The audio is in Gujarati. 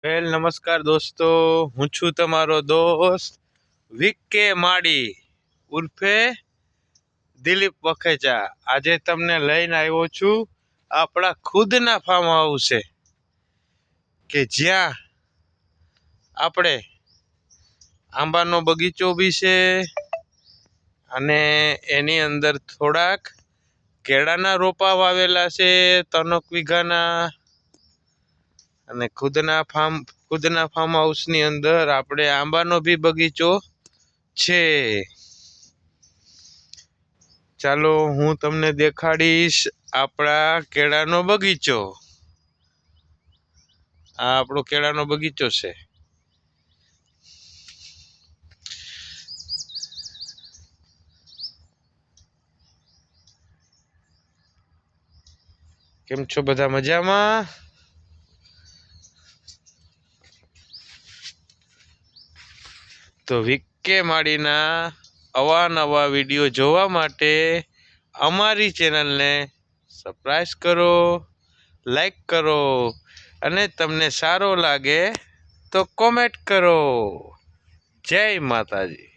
નમસ્કાર દોસ્તો, હું છું તમારો દોસ્ત વિકે માડી ઉર્ફે દિલીપ વખેચા। આજે તમને લઈને આવ્યો છું આપણા ખુદના ફાર્મ હાઉસે કે જ્યાં આપણે આંબાનો બગીચો બી છે અને એની અંદર થોડાક કેળાના રોપા વાવેલા છે 3 વીઘાના। અને ખુદના ફાર્મ હાઉસની અંદર આપણે આંબાનો બી બગીચો છે। ચાલો હું તમને દેખાડીશ આપણા કેળાનો બગીચો। આ આપણો કેળાનો બગીચો છે। કેમ છો બધા મજામાં? તો વિકે માડીના અવાનવા વિડીયો જોવા માટે અમારી ચેનલને સબસ્ક્રાઇબ કરો, લાઈક કરો અને તમને સારો લાગે તો કોમેન્ટ કરો। જય માતાજી।